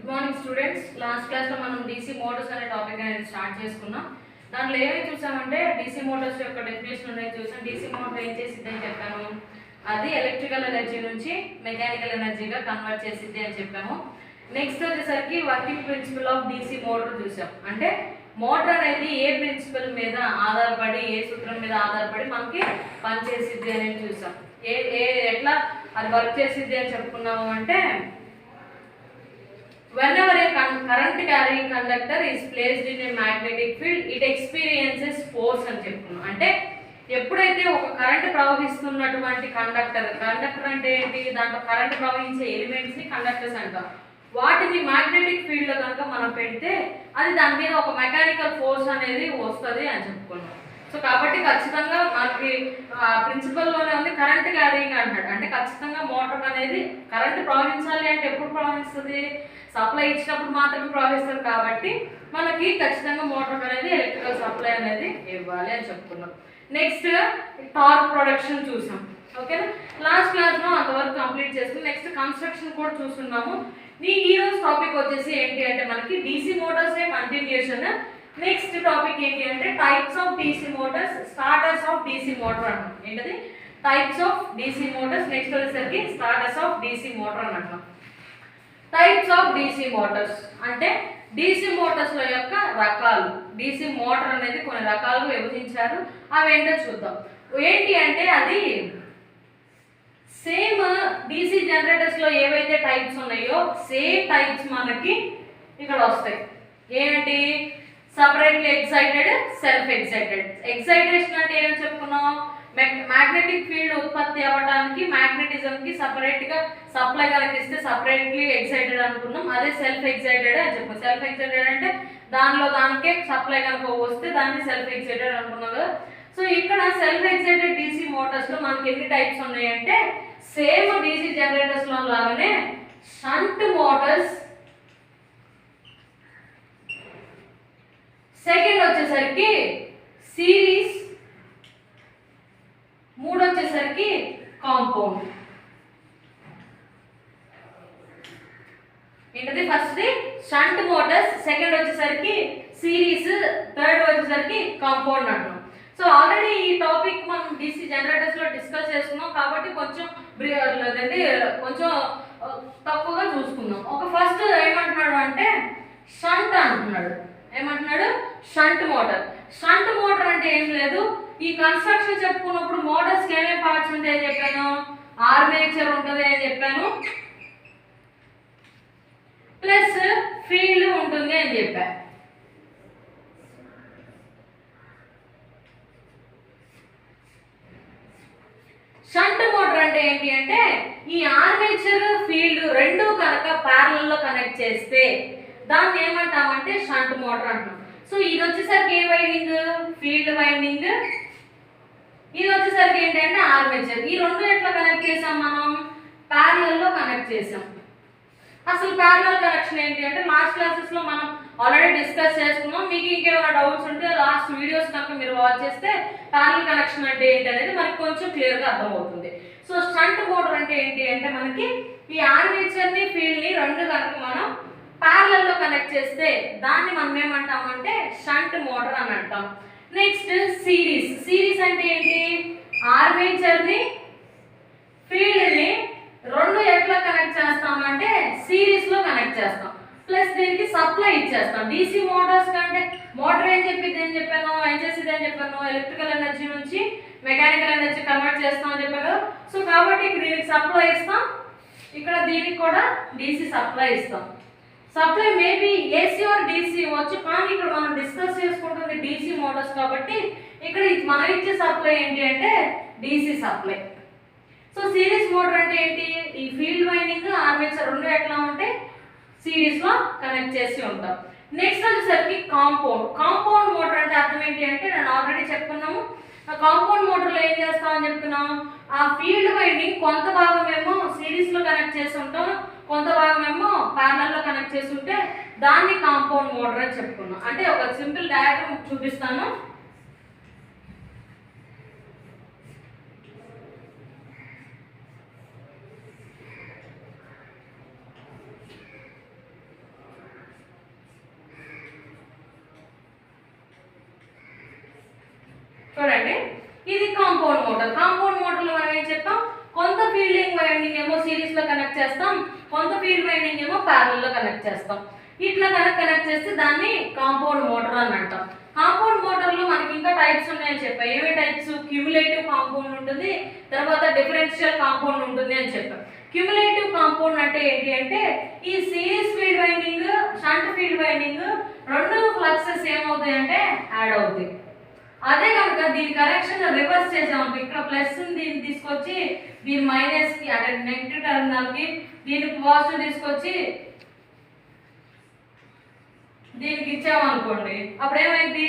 Good morning students. Last క్లాస్లో మనం DC Motors అనే టాపిక్ అనేది స్టార్ట్ చేసుకున్నాం. దాంట్లో ఏమేమి చూసామంటే డీసీ మోటార్స్ యొక్క డెఫినేషన్ అనేది చూసాం. డీసీ మోటార్ ఏం చేసిద్దని చెప్పాను, అది ఎలక్ట్రికల్ ఎనర్జీ నుంచి మెకానికల్ ఎనర్జీగా కన్వర్ట్ చేసిద్ది అని చెప్పాము. నెక్స్ట్ వచ్చేసరికి working principle of DC motor చూసాం. అంటే మోటార్ అనేది ఏ ప్రిన్సిపల్ మీద ఆధారపడి, ఏ సూత్రం మీద ఆధారపడి మనకి పనిచేసిద్ది అనేది చూసాం. ఎట్లా అది వర్క్ చేసిద్ది అని చెప్పుకున్నాము అంటే, whenever a current carrying conductor is placed in a magnetic field, it experiences force అని చెప్పుకున్నాం. అంటే ఎప్పుడైతే ఒక కరెంట్ ప్రవహిస్తున్నటువంటి కండక్టర్ అంటే ఏంటి, దాంట్లో కరెంట్ ప్రవహించే ఎలిమెంట్స్ ని కండక్టర్స్ అంటాం. వాటిని మ్యాగ్నెటిక్ ఫీల్డ్ లో కనుక మనం పెడితే అది దాని మీద ఒక మెకానికల్ ఫోర్స్ అనేది వస్తుంది అని చెప్పుకున్నాం. సో కాబట్టి ఖచ్చితంగా మనకి ప్రిన్సిపల్లోనే ఉంది కరెంట్ క్యారింగ్ అంటాడు. అంటే ఖచ్చితంగా మోటార్ అనేది కరెంట్ ప్రవహించాలి అంటే ఎప్పుడు ప్రవహిస్తుంది, సప్లై ఇచ్చినప్పుడు మాత్రమే ప్రవహిస్తుంది. కాబట్టి మనకి ఖచ్చితంగా మోటార్ అనేది ఎలక్ట్రికల్ సప్లై అనేది ఇవ్వాలి అని చెప్పుకున్నాం. నెక్స్ట్ టార్క్ ప్రొడక్షన్ చూసాం. ఓకేనా, లాస్ట్ క్లాస్లో అంతవరకు కంప్లీట్ చేసుకుని నెక్స్ట్ కన్స్ట్రక్షన్ కూడా చూస్తున్నాము. ఈ రోజు టాపిక్ వచ్చేసి ఏంటి అంటే మనకి DC Motors continuation. Next topic ఏంటి అంటే types of DC Motors, starters of DC motor అంటాం. ఏంటది, types of DC Motors. Next వచ్చేసరికి స్టార్టర్స్ ఆఫ్ డీసీ మోటార్ అని అంటాం. టైప్స్ ఆఫ్ డీసీ మోటార్స్ అంటే డీసీ మోటార్స్ యొక్క రకాలు. డీసీ మోటార్ అనేది కొన్ని రకాలుగా విభజించారు. అవి ఏంటో చూద్దాం. ఏంటి అంటే అది సేమ్ డీసీ జనరేటర్స్ లో ఏవైతే టైప్స్ ఉన్నాయో సేమ్ టైప్స్ మనకి ఇక్కడ వస్తాయి. ఏంటి, separately excited, self excited. Excitation అంటే ఏమని చెప్పుకున్నాం, మ్యాగ్నెటిక్ ఫీల్డ్ ఉత్పత్తి అవ్వడానికి మ్యాగ్నెటిజం కి సపరేట్ గా సప్లై కనుక ఇస్తే సపరేట్లీ ఎక్సైటెడ్ అనుకున్నాం. అదే సెల్ఫ్ ఎక్సైటెడ్ అని చెప్పాం. సెల్ఫ్ ఎక్సైటెడ్ అంటే దానికే సప్లై కనుక వస్తే దాన్ని సెల్ఫ్ ఎక్సైటెడ్ అనుకున్నాం కదా. సో ఇక్కడ సెల్ఫ్ ఎక్సైటెడ్ డీసీ మోటార్స్ లో మనకి ఎన్ని టైప్స్ ఉన్నాయంటే, సేమ్ డీసీ జనరేటర్స్ లో లాగానే షంట్ మోటార్స్, సెకండ్ వచ్చేసరికి సిరీస్, మూడు వచ్చేసరికి కాంపౌండ్. ఏంటది, ఫస్ట్ షంట్ మోటార్స్, సెకండ్ వచ్చేసరికి సిరీస్, థర్డ్ వచ్చేసరికి కాంపౌండ్ అంటున్నాం. సో ఆల్రెడీ ఈ టాపిక్ మనం డీసీ జనరేటర్స్ లో డిస్కస్ చేసుకున్నాం కాబట్టి కొంచెం కొంచెం తక్కువగా చూసుకుందాం. ఒక ఫస్ట్ ఏమంటున్నాడు అంటే షంట్ అంటున్నాడు. ఏమంటున్నాడు, షంట్ మోటార్. షంట్ మోటార్ అంటే ఏం లేదు, ఈ కన్స్ట్రక్షన్ చెప్పుకున్నప్పుడు మోటార్స్ ఏమేమి పార్ట్స్ ఉంటాయని చెప్పాను, ఆర్మేచర్ ఉంటుంది అని చెప్పాను, ప్లస్ ఫీల్డ్ ఉంటుంది అని చెప్పాను. షంట్ మోటార్ అంటే ఏంటి అంటే ఈ ఆర్మేచర్ ఫీల్డ్ రెండు కనుక ప్యారలల్ లో కనెక్ట్ చేస్తే దాన్ని ఏమంటామంటే షంట్ మోటార్ అంటాం. సో ఇది వచ్చేసరికి ఏ వైండింగ్, ఫీల్డ్ వైండింగ్. ఇది వచ్చేసరికి ఏంటంటే ఆర్మేచర్. ఈ రెండు ఎట్లా కనెక్ట్ చేసాం, మనం ప్యారలల్ లో కనెక్ట్ చేసాం. అసలు ప్యారలల్ కనెక్షన్ ఏంటి అంటే లాస్ట్ క్లాసెస్ లో మనం ఆల్రెడీ డిస్కస్ చేసుకున్నాం. మీకు ఇంకేమైనా డౌట్స్ ఉంటే లాస్ట్ వీడియోస్ కనుక మీరు వాచ్ చేస్తే ప్యారలల్ కనెక్షన్ అంటే ఏంటి అనేది మనకి కొంచెం క్లియర్ గా అర్థమవుతుంది. సో షంట్ మోటార్ అంటే ఏంటి అంటే మనకి ఈ ఆర్మేచర్ ని ఫీల్డ్ ని రెండు కనుక మనం ప్యారలల్ లో కనెక్ట్ చేస్తే దాన్ని మనం ఏమంటామంటే షంట్ మోటార్ అని అంటాం. Next series. సిరీస్ అంటే ఏంటి, ఆర్మేచర్ ని ఫీల్డ్ ని రెండు ఎట్లా కనెక్ట్ చేస్తామంటే సిరీస్ లో కనెక్ట్ చేస్తాం, ప్లస్ దీనికి సప్లై ఇచ్చేస్తాం. డీసీ మోటార్స్ కంటే మోటార్ ఏం చేసేది అని చెప్పాను, ఎలక్ట్రికల్ ఎనర్జీ నుంచి మెకానికల్ ఎనర్జీ కన్వర్ట్ చేస్తాం అని చెప్పాను. సో కాబట్టి ఇక్కడ దీనికి సప్లై ఇస్తాం, ఇక్కడ దీనికి కూడా డీసీ సప్లై ఇస్తాం. Supply maybe AC or DC ఇవ్వచ్చు, కానీ ఇక్కడ మనం డిస్కస్ చేసుకుంటుంది డీసీ మోటార్స్ కాబట్టి ఇక్కడ మనం ఇచ్చే సప్లై ఏంటి అంటే DC supply. So series motor అంటే ఏంటి, ఈ ఫీల్డ్ వైండింగ్ ఆర్మేచర్ రెండు ఎట్లా ఉంటే సిరీస్ లో కనెక్ట్ చేసి ఉంటాం. నెక్స్ట్ వచ్చేసరికి కాంపౌండ్. కాంపౌండ్ మోటార్ అంటే అర్థం ఏంటి అంటే నేను ఆల్రెడీ చెప్పుకున్నాము. కాంపౌండ్ మోటార్ లో ఏం చేస్తామని చెప్తున్నాం, ఆ ఫీల్డ్ వైండింగ్ కొంత భాగం ఏమో సిరీస్ లో కనెక్ట్ చేసి ఉంటాం, కొంత భాగం ఏమో ప్యారలల్ లో కనెక్ట్ చేసి ఉంటే దాన్ని కాంపౌండ్ మోటార్ అని చెప్పుకున్నాం. అంటే ఒక సింపుల్ డయాగ్రామ్ చూపిస్తాను. చూడండి, ఇది కాంపౌండ్ మోటార్. కాంపౌండ్ మోటార్లో మనం ఏం చెప్పాం, కొంత ఫీల్డింగ్ వైండింగ్ ఏమో సిరీస్ లో కనెక్ట్ చేస్తాం, కొంత ఫీల్డ్ వైండింగ్ ఏమో ప్యారలల్ లో కనెక్ట్ చేస్తాం. ఇట్లా కనెక్ట్ చేస్తే దాన్ని కాంపౌండ్ మోటార్ అని అంటాం. కాంపౌండ్ మోటార్ లో మనకి ఇంకా టైప్స్ ఉన్నాయని చెప్పాం. ఏమే టైప్స్, క్యుములేటివ్ కాంపౌండ్ ఉంటుంది, తర్వాత డిఫరెన్షియల్ కాంపౌండ్ ఉంటుంది అని చెప్పాం. క్యుములేటివ్ కాంపౌండ్ అంటే ఏంటి అంటే, ఈ series field winding, shunt field winding రెండు ఫ్లక్సెస్ ఏమవుతాయి అంటే యాడ్ అవుతాయి. అదే కనుక దీని కరెక్షన్ రివర్స్ చేసాము, ఇక్కడ ప్లస్ దీన్ని తీసుకొచ్చి దీని మైనస్ కి అంటే నెగిటివ్ టెర్మినల్ కి, దీన్ని పాజిటివ్ తీసుకొచ్చి దీనికి ఇచ్చామనుకోండి, అప్పుడు ఏమైంది,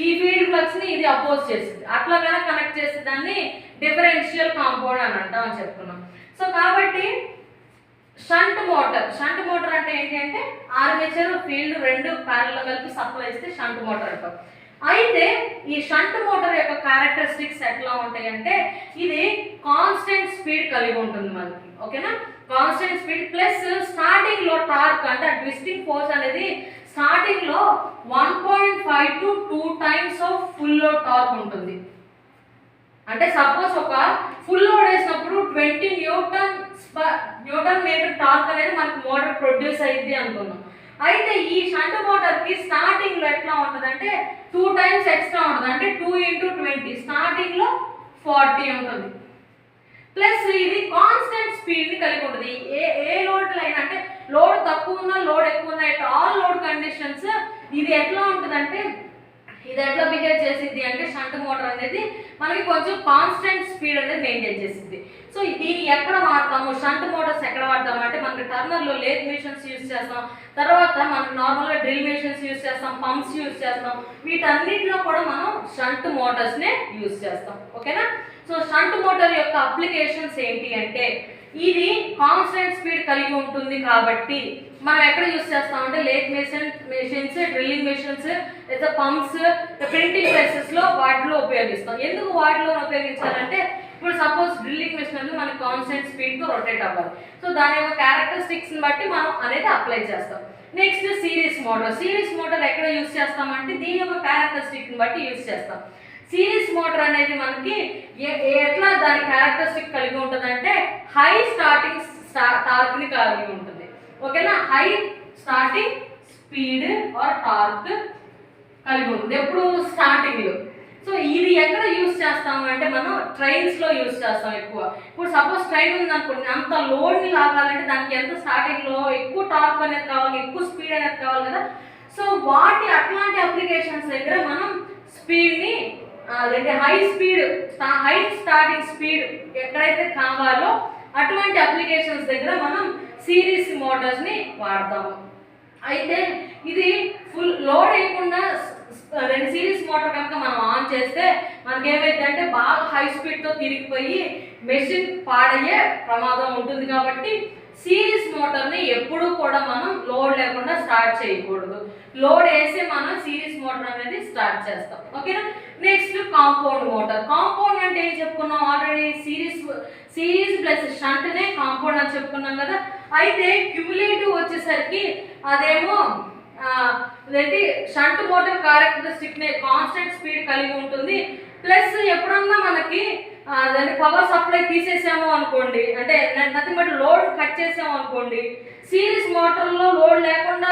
ఈ ఫీల్డ్ ఫ్లక్స్ ని ఇది అపోజ్ చేస్తుంది. అట్లా కనుక కనెక్ట్ చేస్తే దాన్ని డిఫరెన్షియల్ కాంపౌండ్ అని అంటాం అని చెప్పుకున్నాం. సో కాబట్టి షంట్ మోటార్ అంటే ఏంటి అంటే, ఆర్మేచర్ ఫీల్డ్ రెండు ప్యారలల్ కలిపి సప్లై ఇస్తే షంట్ మోటార్ అంటాం. అయితే ఈ షంట్ మోటార్ యొక్క క్యారెక్టరిస్టిక్స్ ఎట్లా ఉంటాయి అంటే, ఇది కాన్స్టెంట్ స్పీడ్ కలిగి ఉంటుంది మనకి, ఓకేనా. కాన్స్టెంట్ స్పీడ్ ప్లస్ స్టార్టింగ్ లో టార్క్ అంటే ట్విస్టింగ్ ఫోర్స్ అనేది స్టార్టింగ్ లో 1.5 to 2 times of full load torque ఉంటుంది. అంటే సపోజ్ ఒక ఫుల్ లోడ్ వేసినప్పుడు 20 న్యూటన్ మీటర్ టార్క్ అనేది మనకి మోటార్ ప్రొడ్యూస్ అయ్యింది అనుకున్నాం. అయితే ఈ షంట్ మోటార్ కి స్టార్టింగ్ లో ఎట్లా ఉంటుందంటే 2 times ఎక్స్ట్రా ఉంటుంది. అంటే 2 into 20 స్టార్టింగ్ లో 40 ఉంటుంది. ప్లస్ ఇది కాన్స్టెంట్ స్పీడ్ ని కలిగి ఉంటుంది. ఏ లోడ్ అయినా అంటే లోడ్ తక్కువ ఉన్నా లోడ్ ఎక్కువ ఉన్నా ఆల్ లోడ్ కండిషన్స్ ఇది ఎట్లా ఉంటుందంటే, ఇది ఎట్లా బిహేవ్ చేసింది అంటే షంట్ మోటార్ అనేది మనకి కొంచెం కాన్స్టెంట్ స్పీడ్ అనేది మెయింటైన్ చేసింది. సో దీన్ని ఎక్కడ వాడతాము, షంట్ మోటార్స్ ఎక్కడ వాడతాము అంటే, మనకి టర్నర్లో లేత్ మిషన్స్ యూజ్ చేస్తాం, తర్వాత మనకి నార్మల్గా డ్రిల్ మిషన్స్ యూజ్ చేస్తాం, పంప్స్ యూజ్ చేస్తాం. వీటన్నిటిలో కూడా మనం షంట్ మోటార్స్నే యూజ్ చేస్తాం, ఓకేనా. సో షంట్ మోటార్ యొక్క అప్లికేషన్స్ ఏంటి అంటే, ఇది కాన్స్టెంట్ స్పీడ్ కలిగి ఉంటుంది కాబట్టి మనం ఎక్కడ యూజ్ చేస్తామంటే లేత్ మెషిన్స్, డ్రిల్లింగ్ మెషిన్స్, లేదా పంప్స్, ప్రింటింగ్ ప్రెసెస్ లో వాటిలో ఉపయోగిస్తాం. ఎందుకు వాటిలో ఉపయోగించాలంటే, ఇప్పుడు సపోజ్ డ్రిల్లింగ్ మెషిన్ అనేది మనకి కాన్స్టెంట్ స్పీడ్ తో రొటేట్ అవ్వాలి. సో దాని యొక్క క్యారెక్టరిస్టిక్స్ ని బట్టి మనం అనేది అప్లై చేస్తాం. నెక్స్ట్ సిరీస్ మోటార్ ఎక్కడ యూజ్ చేస్తామంటే దీని యొక్క క్యారెక్టరిస్టిక్ ని బట్టి యూజ్ చేస్తాం. సిరీస్ మోటార్ అనేది మనకి ఎట్లా దాని క్యారెక్టరిస్టిక్ కలిగి ఉంటుందంటే, హై స్టార్టింగ్ టార్క్ ని కలిగి ఉంటుంది, ఓకేనా. High starting speed or torque కలిగి ఉంటుంది ఎప్పుడు స్టార్టింగ్ లో. సో ఇది ఎక్కడ యూజ్ చేస్తాము అంటే, మనం ట్రైన్స్ లో యూజ్ చేస్తాం ఎక్కువ. ఇప్పుడు సపోజ్ ట్రైన్ ఉంది అనుకోండి, అంత లోడ్ ని లాగాలంటే దానికి ఎంత స్టార్టింగ్ లో ఎక్కువ టార్క్ అనేది కావాలి, ఎక్కువ స్పీడ్ అనేది కావాలి కదా. సో అట్లాంటి అప్లికేషన్స్ దగ్గర మనం స్పీడ్ ని హై స్టార్టింగ్ స్పీడ్ ఎక్కడైతే కావాలో అటువంటి అప్లికేషన్స్ దగ్గర మనం సిరీస్ మోటార్స్ ని వాడతాము. అయితే ఇది ఫుల్ లోడ్ వేయకుండా సిరీస్ మోటార్ కనుక మనం ఆన్ చేస్తే మనకి ఏమైందంటే బాగా హై స్పీడ్ తో తిరిగిపోయి మెషిన్ పాడయ్యే ప్రమాదం ఉంటుంది. కాబట్టి సిరీస్ మోటార్ ని ఎప్పుడూ కూడా మనం లోడ్ లేకుండా స్టార్ట్ చేయకూడదు. లోడ్ వేసి మనం సిరీస్ మోటార్ అనేది స్టార్ట్ చేస్తాం, ఓకేనా. నెక్స్ట్ కాంపౌండ్ అంటే ఏం చెప్పుకున్నాం ఆల్రెడీ, సిరీస్ ప్లస్ షంట్ నే కాంపౌండ్ అని చెప్పుకున్నాం కదా. అయితే క్యుములేటివ్ వచ్చేసరికి అదేమో షంట్ మోటార్ క్యారెక్టరిస్టిక్ నే కాన్స్టెంట్ స్పీడ్ కలిగి ఉంటుంది. ప్లస్ ఎప్పుడన్నా మనకి పవర్ సప్లై తీసేసాము అనుకోండి, అంటే నథింగ్ బట్ లోడ్ కట్ చేసాము అనుకోండి, సిరీస్ మోటార్లో లోడ్ లేకుండా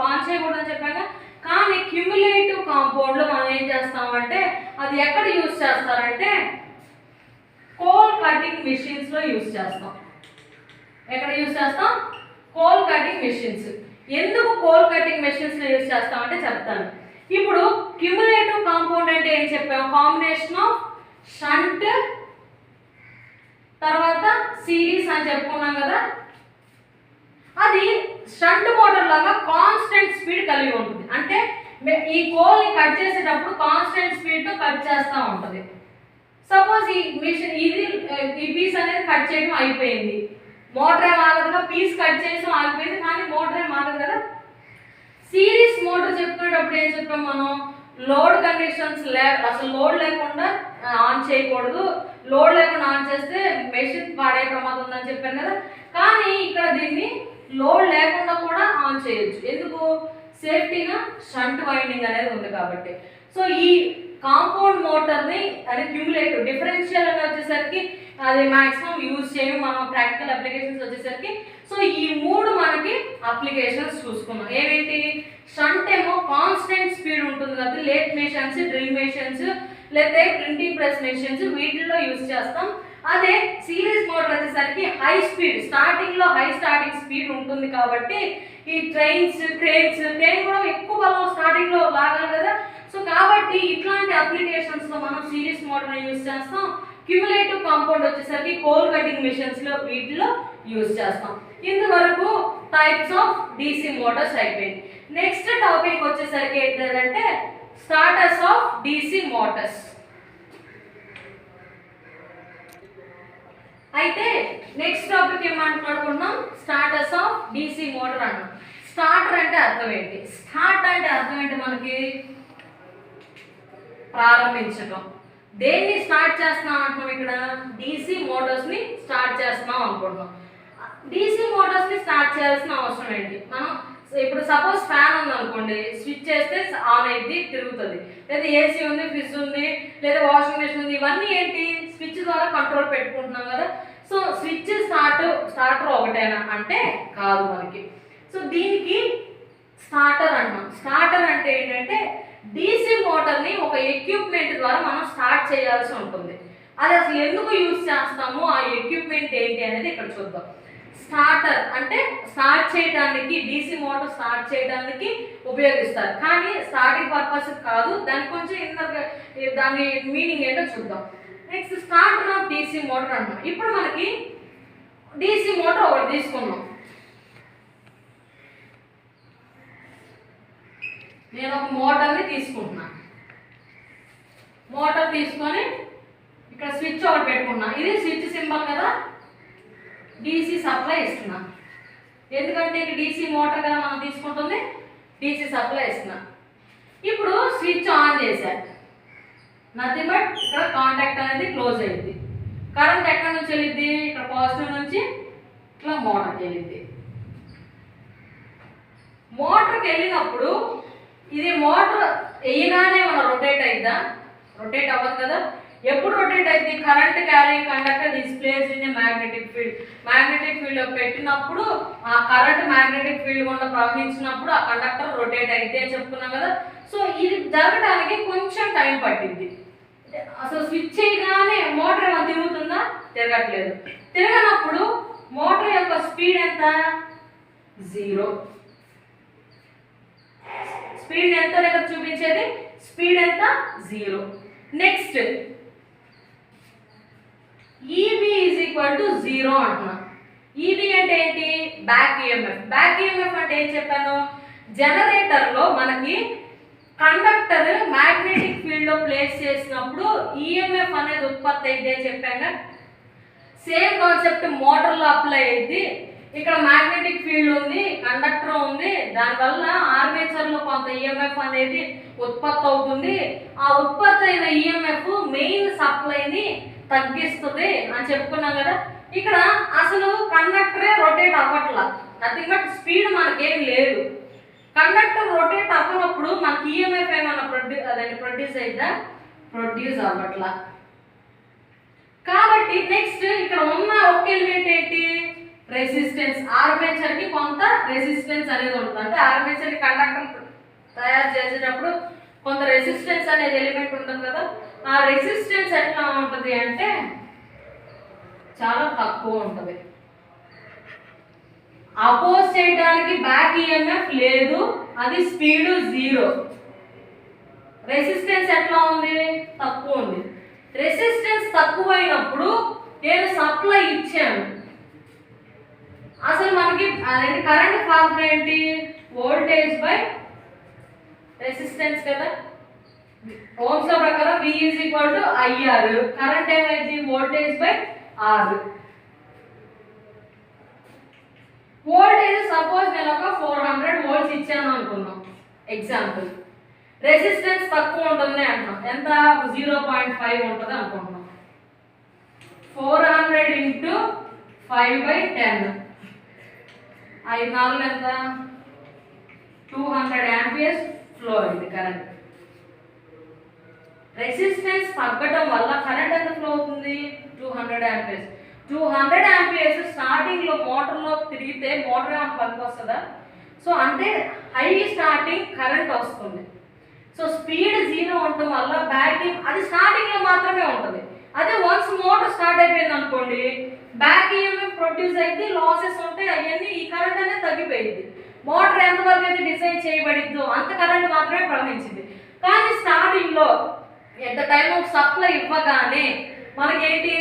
ఆన్ చేయకూడదని చెప్పాక. కానీ క్యుములేటివ్ కాంపౌండ్ లో మనం ఏం చేస్తామంటే, అది ఎక్కడ యూజ్ చేస్తారంటే కోల్ కటింగ్ మెషిన్స్ లో యూజ్ చేస్తాం. ఎక్కడ యూజ్ చేస్తాం? Coal cutting machines. ఎందుకు కోల్ కటింగ్ మెషిన్స్ లో యూజ్ చేస్తామంటే చెప్తాను. ఇప్పుడు క్యుములేటివ్ కాంపౌండ్ అంటే ఏం చెప్పాము, కాంబినేషన్ ఆఫ్ షంట్ తర్వాత సిరీస్ అని చెప్పుకున్నాం కదా. అది షంట్ మోటార్ లాగా కాన్స్టెంట్ స్పీడ్ కలిగి ఉంటుంది. అంటే ఈ కోల్ ని కట్ చేసేటప్పుడు కాన్స్టెంట్ స్పీడ్ తో కట్ చేస్తూ ఉంటుంది. సపోజ్ ఈ మిషన్ ఈ పీస్ అనేది కట్ చేయడం అయిపోయింది, మోటార్ ఏం ఆగదుగా, పీస్ కట్ చేసి ఆగిపోయింది కానీ మోటార్ ఏం ఆగదు కదా. సిరీస్ మోటార్ చెప్పుకునేటప్పుడు ఏం చెప్పాం మనం, లోడ్ కండిషన్స్ అసలు లోడ్ లేకుండా ఆన్ చేయకూడదు. లోడ్ లేకుండా ఆన్ చేస్తే మెషిన్ పాడే ప్రమాదం ఉందని చెప్పాను కదా. కానీ ఇక్కడ దీన్ని లోడ్ లేకుండా కూడా ఆన్ చేయొచ్చు. ఎందుకు? సేఫ్టీగా షంట్ వైండింగ్ అనేది ఉంది కాబట్టి. సో ఈ కాంపౌండ్ మోటార్ని అది క్యూములేటివ్, డిఫరెన్షియల్ అని వచ్చేసరికి అది మాక్సిమం యూజ్ చేయము మనం ప్రాక్టికల్ అప్లికేషన్స్ వచ్చేసరికి. సో ఈ మూడు మనకి అప్లికేషన్స్ చూసుకున్నాం. ఏవేంటి? షంట్ ఏమో కాన్స్టెంట్ స్పీడ్ ఉంటుంది కదా, లేత్ మెషిన్స్, డ్రిల్ మెషిన్స్, లేకపోతే ప్రింటింగ్ ప్రెస్ మెషిన్స్, వీటిల్లో యూజ్ చేస్తాం. అదే సిరీస్ మోటార్ వచ్చేసరికి హై స్పీడ్, స్టార్టింగ్లో హై స్టార్టింగ్ స్పీడ్ ఉంటుంది కాబట్టి ఈ ట్రైన్ కూడా ఎక్కువ బలం స్టార్టింగ్లో లాగాలి కదా. సో కాబట్టి ఇట్లాంటి అప్లికేషన్స్లో మనం సిరీస్ మోటార్ని యూజ్ చేస్తాం. క్యూములేటివ్ కాంపౌండ్ వచ్చేసరికి కోల్ కటింగ్ మిషన్స్లో వీటిలో యూజ్ చేస్తాం. ఇంతవరకు టైప్స్ ఆఫ్ డీసీ మోటార్స్ అయిపోయింది. నెక్స్ట్ టాపిక్ వచ్చేసరికి ఏంటంటే స్టార్టర్స్ ఆఫ్ డీసీ మోటార్స్. అయితే నెక్స్ట్ టాపిక్ ఏం మాట్లాడుకుంటున్నాం? స్టార్టర్స్ ఆఫ్ డీసీ మోటార్ అన్నాం. స్టార్టర్ అంటే అర్థం ఏంటి? స్టార్ట్ అంటే అర్థం ఏంటి? మనకి ప్రారంభించడం. దేన్ని స్టార్ట్ చేస్తున్నాం అంటున్నాం? ఇక్కడ డీసీ మోటార్స్ని స్టార్ట్ చేస్తున్నాం అనుకుంటున్నాం. డీసీ మోటార్స్ని స్టార్ట్ చేయాల్సిన అవసరం ఏంటి? మనం ఇప్పుడు సపోజ్ ఫ్యాన్ ఉంది అనుకోండి, స్విచ్ చేస్తే ఆన్ అయింది, తిరుగుతుంది. లేదా ఏసీ ఉంది, ఫ్రిడ్జ్ ఉంది, లేదా వాషింగ్ మెషిన్ ఉంది, ఇవన్నీ ఏంటి? స్విచ్ ద్వారా కంట్రోల్ పెట్టుకుంటున్నాం కదా. సో స్విచ్ స్టార్టర్ ఒకటేనా అంటే కాదు మనకి. సో దీనికి స్టార్టర్ అంటాం. స్టార్టర్ అంటే ఏంటంటే డీసీ మోటార్ని ఒక ఎక్విప్మెంట్ ద్వారా మనం స్టార్ట్ చేయాల్సి ఉంటుంది. అది అసలు ఎందుకు యూజ్ చేస్తాము, ఆ ఎక్విప్మెంట్ ఏంటి అనేది ఇక్కడ చూద్దాం. స్టార్టర్ అంటే స్టార్ట్ చేయడానికి, డీసీ మోటార్ స్టార్ట్ చేయడానికి ఉపయోగిస్తారు, కానీ స్టార్టింగ్ పర్పస్ కాదు. దాని కొంచెం దాని మీనింగ్ ఏంటో చూద్దాం. Next starter of DC motor అంటాం. ఇప్పుడు మనకి డీసీ మోటార్ ఒకటి తీసుకున్నాం. నేను ఒక మోటార్ని తీసుకుంటున్నా. మోటార్ తీసుకొని ఇక్కడ స్విచ్ ఒకటి పెట్టుకున్నా. ఇది స్విచ్ సింబల్ కదా, డీసీ సప్లై ఇస్తున్నా. ఎందుకంటే ఇది డీసీ మోటార్ కదా మనం తీసుకుంటుంది, డీసీ సప్లై ఇస్తున్నా. ఇప్పుడు స్విచ్ ఆన్ చేశాను, నథింగ్ బట్ ఇక్కడ కాంటాక్ట్ అనేది క్లోజ్ అయ్యింది. కరెంట్ ఎక్కడి నుంచి వెళ్ళిద్ది? ఇక్కడ పాజిటివ్ నుంచి ఇట్లా మోటార్కి వెళ్ళిద్ది. మోటార్కి వెళ్ళినప్పుడు ఇది మోటార్ వేయగానే మనం రొటేట్ అయిద్దా? రొటేట్ అవ్వదు కదా. ఎప్పుడు రొటేట్ అయింది? Current carrying conductor displace in magnetic field. Magnetic field పెట్టినప్పుడు ఆ కరెంట్ మ్యాగ్నెటిక్ ఫీల్డ్ గుండా ప్రవహించినప్పుడు ఆ కండక్టర్ రొటేట్ అయితే అని చెప్పుకున్నాం కదా. సో ఇది జరగడానికి కొంచెం టైం పట్టింది. అసలు స్విచ్ చేయగానే మోటార్ ఏమైనా తిరుగుతుందా? తిరగట్లేదు. తిరగనప్పుడు మోటార్ యొక్క స్పీడ్ ఎంత? 0. స్పీడ్ ఎంత లేదా చూపించేది? స్పీడ్ ఎంత? 0. Next EB is equal to 0 అంటున్నాం. ఈబీ అంటే ఏంటి? Back EMF. బ్యాక్ ఈఎంఎఫ్ అంటే ఏం చెప్పాను? జనరేటర్లో మనకి కండక్టర్ మ్యాగ్నెటిక్ ఫీల్డ్లో ప్లేస్ చేసినప్పుడు ఈఎంఎఫ్ అనేది ఉత్పత్తి అయితే చెప్పాగా. సేమ్ కాన్సెప్ట్ మోటార్లో అప్లై అయింది. ఇక్కడ మ్యాగ్నెటిక్ ఫీల్డ్ ఉంది, కండక్టర్ ఉంది, దానివల్ల ఆర్మేచర్లో కొంత ఈఎంఎఫ్ అనేది ఉత్పత్తి అవుతుంది. ఆ ఉత్పత్తి అయిన ఈఎంఎఫ్ మెయిన్ సప్లైని తగ్గిస్తుంది అని చెప్పుకున్నాం కదా. ఇక్కడ అసలు కండక్టరే రొటేట్ అవ్వట్లా, నథింగ్ బట్ స్పీడ్ మనకేం లేదు. కండక్టర్ రొటేట్ అవ్వనప్పుడు మనకి ఈఎంఎఫ్ ఏమన్నా ప్రొడ్యూస్ అయిద్దా? ప్రొడ్యూస్ అవ్వట్లా. కాబట్టి నెక్స్ట్ ఇక్కడ ఉన్న ఒక ఎలిమెంట్ ఏంటి? రెసిస్టెన్స్. ఆర్మేచర్ కి కొంత రెసిస్టెన్స్ అనేది ఉంటుంది. అంటే ఆర్మేచర్ కి కండక్టర్ తయారు చేసేటప్పుడు కొంత రెసిస్టెన్స్ అనేది ఎలిమెంట్ ఉంటుంది కదా. ఆ రెసిస్టెన్స్ ఎట్లా ఉంటుంది అంటే చాలా తక్కువ ఉంటుంది. అపోజ్ చేయడానికి బ్యాక్ ఈఎంఎఫ్ లేదు, అది స్పీడ్ 0. రెసిస్టెన్స్ ఎట్లా ఉంది? తక్కువ ఉంది. రెసిస్టెన్స్ తక్కువైనప్పుడు నేను సప్లై ఇచ్చాను, అసలు మనకి కరెంట్ ఫార్ములా ఏంటి? వోల్టేజ్ బై రెసిస్టెన్స్ కదా. ఓమ్స్ లా ప్రకారం V is equal to IR. Current ఏమైంది? Voltage by R. Voltage suppose నేను ఒక 400 వోల్ట్స్ ఇచ్చాను అనుకున్నాం ఎగ్జాంపుల్. రెసిస్టెన్స్ తక్కువ ఉంటుంది అంటున్నాం. ఎంత? 0.5 ఉంటుంది అనుకుంటున్నాం. 400 into 5/10. 5 4 ఎంత? 200 amperes ఫ్లో అయింది కరెంట్. రెసిస్టెన్స్ తగ్గడం వల్ల కరెంట్ ఎంత ఫ్లో అవుతుంది? 200 ఆంపియర్స్. 200 ఆంపియర్స్ స్టార్టింగ్ లో మోటార్లో తిరిగితే మోటార్ ఏమైనా పనికి వస్తుందా? సో అంటే హై స్టార్టింగ్ కరెంట్ వస్తుంది. సో స్పీడ్ 0 ఉండటం వల్ల బ్యాకింగ్ అది స్టార్టింగ్ లో మాత్రమే ఉంటుంది. అదే వన్స్ మోటార్ స్టార్ట్ అయిపోయింది అనుకోండి, బ్యాక్ ఈఎంఎఫ్ ప్రొడ్యూస్ అయితే లాసెస్ ఉంటాయి, అవన్నీ ఈ కరెంట్ అనేది తగ్గిపోయింది. మోటార్ ఎంతవరకు అయితే డిజైన్ చేయబడిద్దో అంత కరెంట్ మాత్రమే ప్రవహించింది. కానీ స్టార్టింగ్ లో at the time of supply ఇవ్వగానే మనకేంటి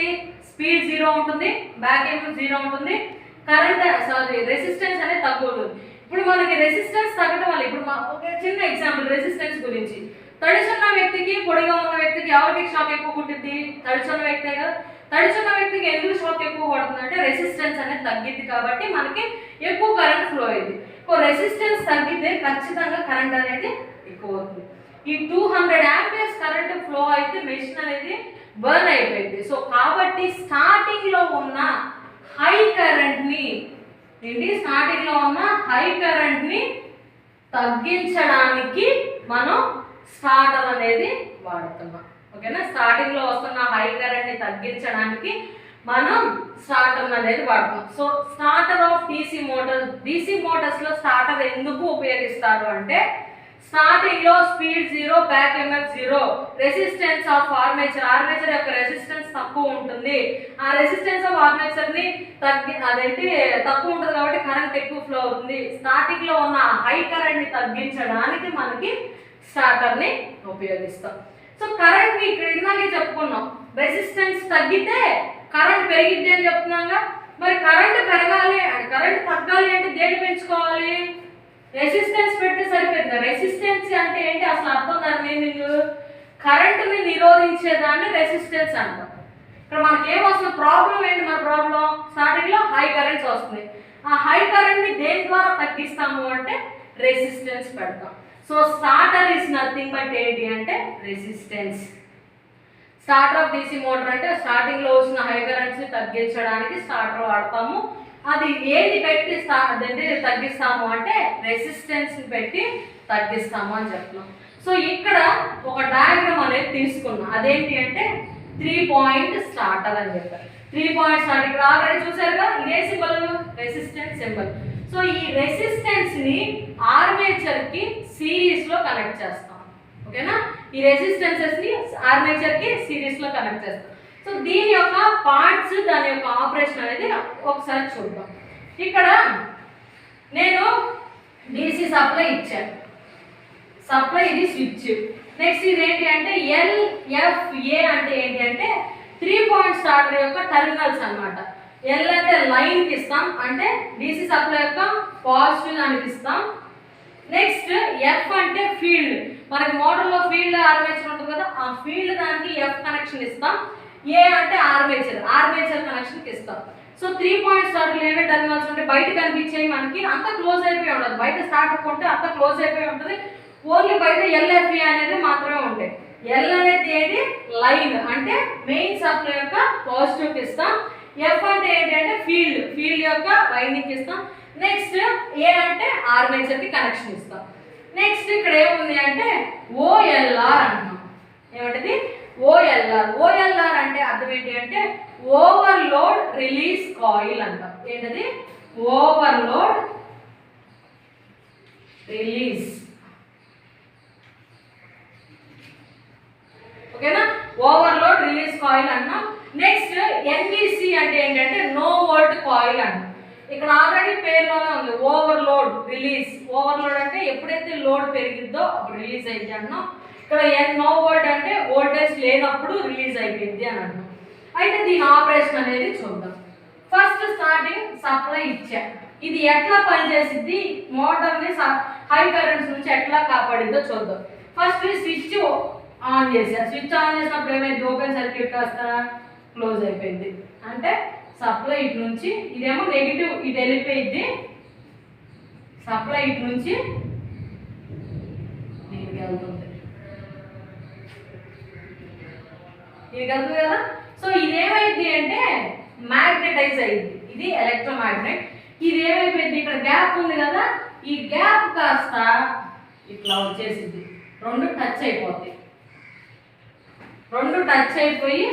స్పీడ్ 0 ఉంటుంది, బ్యాక్ ఈఎంఎఫ్ 0 ఉంటుంది, కరెంట్ రెసిస్టెన్స్ అనేది తగ్గుతుంది. ఇప్పుడు మనకి రెసిస్టెన్స్ తగ్గడం వల్ల ఇప్పుడు ఒక చిన్న ఎగ్జాంపుల్ రెసిస్టెన్స్ గురించి, తడిచున్న వ్యక్తికి పొడిగా ఉన్న వ్యక్తికి ఎవరికి షాక్ ఎక్కువ పుట్టింది? తడిచున్న వ్యక్తే కదా. తడిచున్న వ్యక్తికి ఎందుకు షాక్ ఎక్కువ పడుతుంది అంటే రెసిస్టెన్స్ అనేది తగ్గిద్ది కాబట్టి మనకి ఎక్కువ కరెంట్ ఫ్లో అయింది. రెసిస్టెన్స్ తగ్గితే ఖచ్చితంగా కరెంట్ అనేది ఎక్కువ అవుతుంది. ఈ 200 ఆంపియర్స్ కరెంట్ ఫ్లో అయితే మెషిన్ అనేది బర్న్ అయిపోయింది. సో కాబట్టి స్టార్టింగ్ లో ఉన్న హై కరెంట్ ని తగ్గించడానికి మనం స్టార్టర్ అనేది వాడుతున్నాం. ఓకేనా? స్టార్టింగ్ లో వస్తున్న హై కరెంట్ ని తగ్గించడానికి మనం స్టార్టర్ అనేది వాడుతున్నాం. So starter of DC Motors లో స్టార్టర్ ఎందుకు ఉపయోగిస్తారు అంటే స్టార్టింగ్ లో speed 0, back EMF 0, resistance of armature యొక్క రెసిస్టెన్స్ తక్కువ ఉంటుంది. ఆ రెసిస్టెన్స్ ఆఫ్ ఆర్మేచర్ ని తక్కువ ఉంటుంది కాబట్టి కరెంట్ ఎక్కువ ఫ్లో అవుతుంది. స్టార్టింగ్ లో ఉన్న హై కరెంట్ ని తగ్గించడానికి మనకి స్టార్టర్ ని ఉపయోగిస్తాం. సో కరెంట్ ని ఇక్కడ ఇందాకే చెప్పుకున్నాం, రెసిస్టెన్స్ తగ్గితే కరెంట్ పెరిగిద్ది అని చెప్తున్నాగా. మరి కరెంట్ పెరగాలి, కరెంట్ తగ్గాలి అంటే దేని పెంచుకోవాలి? రెసిస్టెన్స్ పెడితే సరిపోతుంది. రెసిస్టెన్స్ అంటే ఏంటి అసలు అర్థం? దాని మీనింగ్ కరెంటుని నిరోధించేదాన్ని రెసిస్టెన్స్ అంటాం. ఇక్కడ మనకి ఏమొస్తుంది? ప్రాబ్లం ఏంటి? మన ప్రాబ్లం స్టార్టింగ్ లో హై కరెంట్స్ వస్తుంది. ఆ హై కరెంట్ ని దేని ద్వారా తగ్గిస్తాము అంటే రెసిస్టెన్స్ పెడతాం. So starter is nothing but ఏంటి అంటే resistance. Starter of DC motor అంటే స్టార్టింగ్ లో వచ్చిన హై కరెంట్స్ ని తగ్గించడానికి స్టార్టర్ వాడతాము. అది ఏది పెట్టి తగ్గిస్తాము అంటే రెసిస్టెన్స్ పెట్టి తగ్గిస్తాము అని చెప్తున్నాం. సో ఇక్కడ ఒక డయాగ్రామ్ అనేది తీసుకున్నాం. అదేంటి అంటే 3 పాయింట్ స్టార్టర్ అని చెప్పారు. 3 పాయింట్ స్టార్టర్ ఇక్కడ ఆల్రెడీ చూసారుగా, ఇదే సింబల్ రెసిస్టెన్స్ సింబల్. సో ఈ రెసిస్టెన్స్ ని ఆర్మేచర్ కి సిరీస్ లో కనెక్ట్ చేస్తాం. ఓకేనా? ఈ రెసిస్టెన్సెస్ ని ఆర్మేచర్ కి సిరీస్ లో కనెక్ట్ చేస్తాం. సో దీని యొక్క పార్ట్స్, దాని యొక్క ఆపరేషన్ అనేది ఒకసారి చూద్దాం. ఇక్కడ నేను DC సప్లై ఇచ్చాను. సప్లై ఇది స్విచ్. నెక్స్ట్ ఇది ఏంటి అంటే LFA అంటే ఏంటి అంటే 3 పాయింట్ స్టార్టర్ యొక్క టెర్మినల్స్ అన్నమాట. L అంటే లైన్ కి ఇస్తాం, అంటే DC సప్లై యొక్క పాజిటివ్ దానికి ఇస్తాం. నెక్స్ట్ F అంటే ఫీల్డ్, మనకి మోటార్లో ఫీల్డ్ ఆర్మేచర్ ఉంటుంది కదా, ఆ ఫీల్డ్ దానికి F కనెక్షన్ ఇస్తాం. A అంటే ఆర్మేచర్ కనెక్షన్ ఇస్తాం. సో 3 పాయింట్ స్టార్టర్ ఏవే టెర్మినల్స్ ఉంటే బయట కనిపించేవి మనకి అంతా క్లోజ్ అయిపోయి ఉండదు. బయట స్టార్టర్ కొంటే అంతా క్లోజ్ అయిపోయి ఉంటుంది. ఓన్లీ బయట LFA అనేది మాత్రమే ఉంటాయి. L అనేది ఏంటి? లైన్, అంటే మెయిన్ సప్లై యొక్క పాజిటివ్ ఇస్తాం. F అంటే ఏంటి అంటే ఫీల్డ్ యొక్క వైండింగ్ ఇస్తాం. నెక్స్ట్ A అంటే ఆర్మేచర్ కి కనెక్షన్ ఇస్తాం. నెక్స్ట్ ఇక్కడ ఏముంది అంటే OLR అంటాం. ఏమంటది? OLR అంటే అర్థం ఏంటి అంటే ఓవర్లోడ్ రిలీజ్ కాయిల్ అంటాం. ఏంటది? Overload release. ఓకేనా? ఓవర్లోడ్ రిలీజ్ కాయిల్ అన్నాం. నెక్స్ట్ NVC అంటే ఏంటంటే నో వోల్ట్ కాయిల్ అంటాం. ఇక్కడ ఆల్రెడీ పేరులోనే ఉంది ఓవర్లోడ్ రిలీజ్. ఓవర్లోడ్ అంటే ఎప్పుడైతే లోడ్ పెరిగిద్దో అప్పుడు రిలీజ్ అయ్యింది అన్నాం. ఇక్కడ నో వోల్ట్ అంటే వోల్టేజ్ లేనప్పుడు రిలీజ్ అయిపోయింది అని అన్నాం. అయితే దీని ఆపరేషన్ అనేది చూద్దాం. ఫస్ట్ స్టార్టింగ్ సప్లై ఇచ్చా. ఇది ఎట్లా పనిచేసిద్ది, మోటార్ని హై కరెంట్స్ నుంచి ఎట్లా కాపాడిద్దో చూద్దాం. ఫస్ట్ స్విచ్ ఆన్ చేసా. స్విచ్ ఆన్ చేసినప్పుడు ఏమైంది? ఓపెన్ సర్క్యూట్ కాస్త క్లోజ్ అయిపోయింది. అంటే సప్లై ఇటు నుంచి, ఇదేమో నెగిటివ్, ఇటు వెళ్ళిపోయింది. సప్లై ఇటు నుంచి దీనికి వెళ్తుంది కదా. సో ఇదేమైంది అంటే మ్యాగ్నెటైజ్ అయింది. ఇది ఎలక్ట్రోమాగ్నెట్. ఇది ఏమైపోయింది? ఇక్కడ గ్యాప్ ఉంది కదా, ఈ గ్యాప్ కాస్త ఇట్లా వచ్చేసింది, రెండు టచ్ అయిపోతాయి. రెండు టచ్ అయిపోయి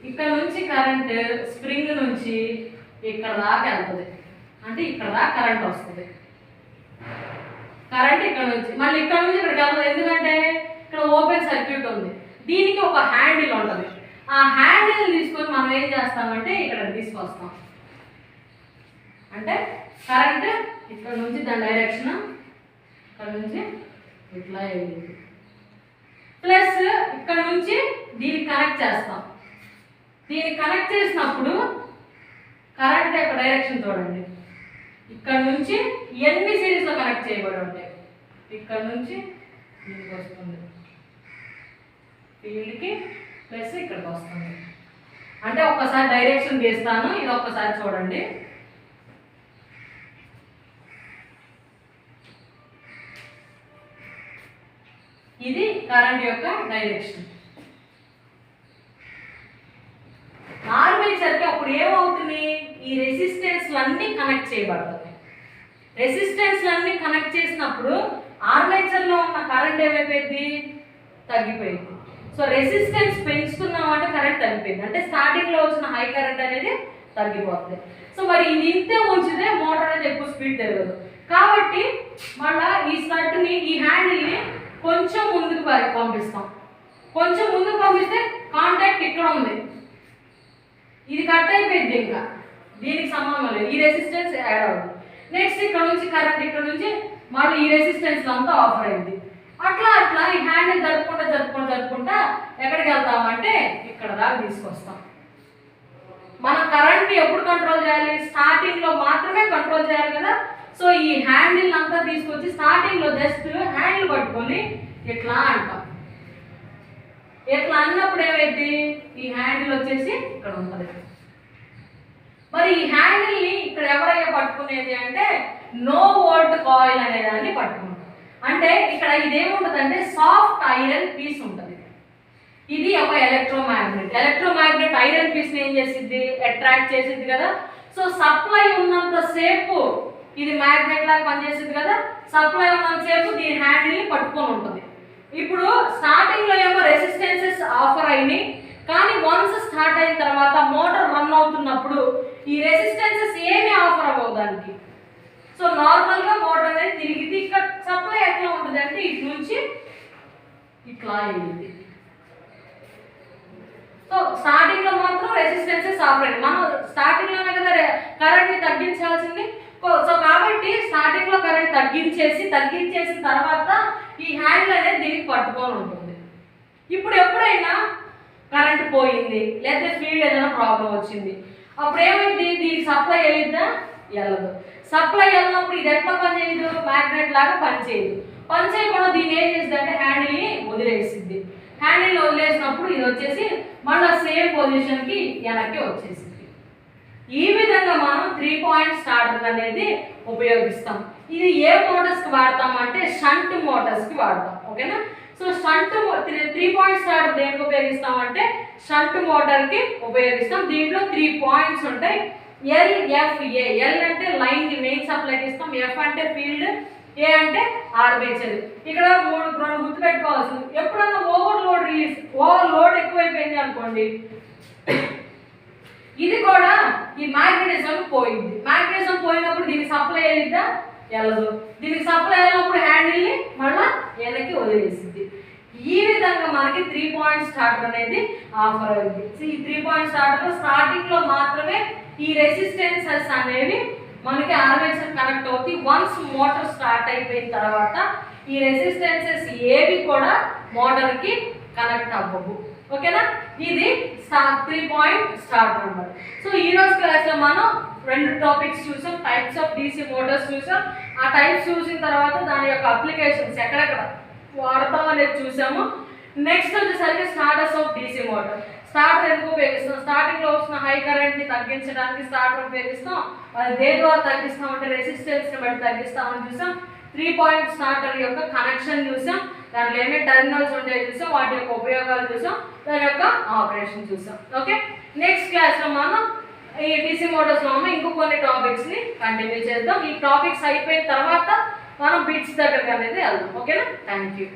ఇక్కడ నుంచి కరెంట్ స్ప్రింగ్ నుంచి ఇక్కడ దాకా వెళ్తుంది, అంటే ఇక్కడ దాకా కరెంట్ వస్తుంది. కరెంట్ ఇక్కడ నుంచి మళ్ళీ ఇక్కడ నుంచి ఇక్కడికి వెళ్తుంది, ఎందుకంటే ఇక్కడ ఓపెన్ సర్క్యూట్ ఉంది. దీనికి ఒక హ్యాండిల్ ఉంటుంది. ఆ హ్యాండిల్ తీసుకొని మనం ఏం చేస్తామంటే ఇక్కడ తీసుకొస్తాం. అంటే కరెంట్ ఇక్కడ నుంచి దాని డైరెక్షన్ ఇక్కడ నుంచి ఇట్లా వెళ్ళింది, ప్లస్ ఇక్కడ నుంచి దీనికి కనెక్ట్ చేస్తాం. దీనికి కనెక్ట్ చేసినప్పుడు కరెంట్ యొక్క డైరెక్షన్ చూడండి, ఇక్కడ నుంచి ఎన్ని సిరీస్లో కనెక్ట్ చేయబడి ఉంటాయి. ఇక్కడ నుంచి దీనికి వస్తుంది ఫీల్డ్కి, ప్లస్ ఇక్కడికి వస్తుంది. అంటే ఒక్కసారి డైరెక్షన్ గీస్తాను, ఇది ఒక్కసారి చూడండి. ఇది కరెంట్ యొక్క డైరెక్షన్. ఆర్మేచర్కి అప్పుడు ఏమవుతుంది, ఈ రెసిస్టెన్స్లన్నీ కనెక్ట్ చేయబడతాయి. రెసిస్టెన్స్లన్నీ కనెక్ట్ చేసినప్పుడు ఆర్మేచర్లో ఉన్న కరెంట్ ఏమైపోయింది, తగ్గిపోయింది. సో రెసిస్టెన్స్ పెంచుతున్నామంటే కరెంట్ తగ్గిపోయింది, అంటే స్టార్టింగ్లో వచ్చిన హై కరెంట్ అనేది తగ్గిపోతుంది. సో మరి ఇది ఇంతే ఉంచితే మోటార్ అనేది ఎక్కువ స్పీడ్ తిరగదు. కాబట్టి మళ్ళీ ఈ స్టడ్ని, ఈ హ్యాండిల్ని కొంచెం ముందుకు పంపిస్తాం. కొంచెం ముందుకు పంపిస్తే కాంటాక్ట్ ఇక్కడ ఉంది, ఇది కట్ అయిపోయింది, ఇంకా దీనికి సంబంధం లేదు, ఈ రెసిస్టెన్స్ యాడ్ అవుతుంది. నెక్స్ట్ ఇక్కడ నుంచి కరెంట్ ఇక్కడ నుంచి మళ్ళీ ఈ రెసిస్టెన్స్ అంతా ఆఫర్ అయింది. అట్లా అట్లా ఈ హ్యాండిల్ జరుపుకుంటా ఎక్కడికి వెళ్తామంటే ఇక్కడ దాకా తీసుకొస్తాం. మనం కరెంట్ని ఎప్పుడు కంట్రోల్ చేయాలి, స్టార్టింగ్లో మాత్రమే కంట్రోల్ చేయాలి కదా. సో ఈ హ్యాండిల్ అంతా తీసుకొచ్చి స్టార్టింగ్లో జస్ట్ హ్యాండిల్ పట్టుకొని ఇట్లా అంటాం. ఇట్లా అన్నప్పుడు ఏమైంది, ఈ హ్యాండిల్ వచ్చేసి ఇక్కడ ఉంటుంది. మరి ఈ హ్యాండిల్ని ఇక్కడ ఎవరైనా పట్టుకునేది అంటే నో వోల్ట్ కాయిల్ అనే దాన్ని పట్టుకుంటాం. అంటే ఇక్కడ ఇదేముంటుంది అంటే సాఫ్ట్ ఐరన్ పీస్ ఉంటుంది. ఇది ఒక ఎలక్ట్రోమాగ్నెట్ ఐరన్ పీస్ని ఏం చేసిద్ది, అట్రాక్ట్ చేసిద్ది కదా. సో సప్లై ఉన్నంత సేపు ఇది మ్యాగ్నెట్ లాగా పనిచేసింది కదా. సప్లై ఉన్నంత సేపు దీని హ్యాండిల్ని పట్టుకొని ఉంటుంది. ఇప్పుడు స్టార్టింగ్లో ఏమో రెసిస్టెన్సెస్ ఆఫర్ అయినాయి, కానీ వన్స్ స్టార్ట్ అయిన తర్వాత మోటార్ రన్ అవుతున్నప్పుడు ఈ రెసిస్టెన్సెస్ ఏమీ ఆఫర్ అవ్వవు దానికి. సో నార్మల్గా మోటార్ అనేది తిరిగితే ఇక్కడ సప్లై ఎట్లా ఉంటుంది అంటే ఇటు నుంచి ఇట్లా వెళ్ళింది. సో స్టార్టింగ్లో మాత్రం రెసిస్టెన్సెస్ ఆఫర్ అయింది. మనం స్టార్టింగ్లోనే కదా కరెంట్ని తగ్గించాల్సింది. సో కాబట్టి స్టార్టింగ్లో కరెంట్ తగ్గించేసిన తర్వాత ఈ హ్యాండిల్ అనేది దీనికి పట్టుకొని ఉంటుంది. ఇప్పుడు ఎప్పుడైనా కరెంట్ పోయింది లేదా ఫీల్డ్ ఏదైనా ప్రాబ్లం వచ్చింది, అప్పుడు ఏమైంది, దీనికి సప్లై వెళ్ళిద్దా, వెళ్ళదు. సప్లై వెళ్ళినప్పుడు ఇది ఎట్లా పనిచేయదు, మ్యాగ్నెట్ లాగా పనిచేయకుండా దీన్ని ఏం చేస్తుంది అంటే హ్యాండిల్ని వదిలేసిద్ది. హ్యాండిల్ని వదిలేసినప్పుడు ఇది వచ్చేసి మళ్ళీ సేమ్ పొజిషన్కి వెనక్కి వచ్చేసింది. ఈ విధంగా మనం 3 పాయింట్ స్టార్టర్ అనేది ఉపయోగిస్తాం. ఇది ఏ మోటార్స్కి వాడతాం అంటే షంట్ మోటార్స్కి వాడతాం, ఓకేనా. సో షంట్ 3 పాయింట్ స్టార్టర్ దేనికి ఉపయోగిస్తాం అంటే షంట్ మోటార్కి ఉపయోగిస్తాం. దీంట్లో 3 పాయింట్స్ ఉంటాయి, LFA. L అంటే లైన్కి మెయిన్ సప్లైకి ఇస్తాం, F అంటే ఫీల్డ్, A అంటే ఆర్మేచర్. ఇక్కడ రెండు గుర్తు పెట్టుకోవాల్సింది. ఎప్పుడన్నా ఓవర్ లోడ్ ఎక్కువైపోయింది అనుకోండి, ఇది కూడా ఈ మ్యాగ్నెటిజం పోయింది. మ్యాగ్నెటిజం పోయినప్పుడు దీనికి సప్లై వెళ్ళిద్దా, వెళ్ళదు. దీనికి సప్లై వెళ్ళినప్పుడు హ్యాండిల్ని మళ్ళీ వెనక్కి వదిలేసింది. ఈ విధంగా మనకి 3 పాయింట్ స్టార్టర్ అనేది ఆఫర్ అయింది. ఈ 3 పాయింట్ స్టార్టర్ స్టార్టింగ్లో మాత్రమే ఈ రెసిస్టెన్సెస్ అనేవి మనకి ఆర్మేచర్ కనెక్ట్ అవుతాయి. వన్స్ మోటార్ స్టార్ట్ అయిపోయిన తర్వాత ఈ రెసిస్టెన్సెస్ ఏవి కూడా మోటార్కి కనెక్ట్ అవ్వవు, ఓకేనా. ఇది 3 పాయింట్ స్టార్టర్ అన్నమాట. సో ఈ రోజు క్లాస్లో మనం 2 టాపిక్స్ చూసాం, టైప్స్ ఆఫ్ DC మోటార్స్ చూసాం. ఆ టైప్స్ చూసిన తర్వాత దాని యొక్క అప్లికేషన్స్ ఎక్కడెక్కడ వాడతాం అనేది చూసాము. నెక్స్ట్ వచ్చేసరికి starters of DC motor. Starter ఎందుకు ఉపయోగిస్తాం, స్టార్టింగ్లో వచ్చిన హై కరెంట్ని తగ్గించడానికి స్టార్టర్ ఉపయోగిస్తాం. అది దేని ద్వారా తగ్గిస్తాం అంటే రెసిస్టెన్స్ని బట్టి తగ్గిస్తామని చూసాం. 3 పాయింట్ స్టార్టర్ యొక్క కనెక్షన్ చూసాం, దాంట్లో ఏమేమి టెర్మినల్స్ ఉంటాయో చూసాం, వాటి యొక్క ఉపయోగాలు చూసాం, దాని యొక్క ఆపరేషన్ చూసాం. ఓకే, నెక్స్ట్ క్లాస్లో మనం ఈ DC మోటార్స్లో ఉన్న ఇంకో కొన్ని టాపిక్స్ని కంటిన్యూ చేద్దాం. ఈ టాపిక్స్ అయిపోయిన తర్వాత మనం బిట్స్ దగ్గరికి అనేది వెళ్దాం, ఓకేనా. Thank you.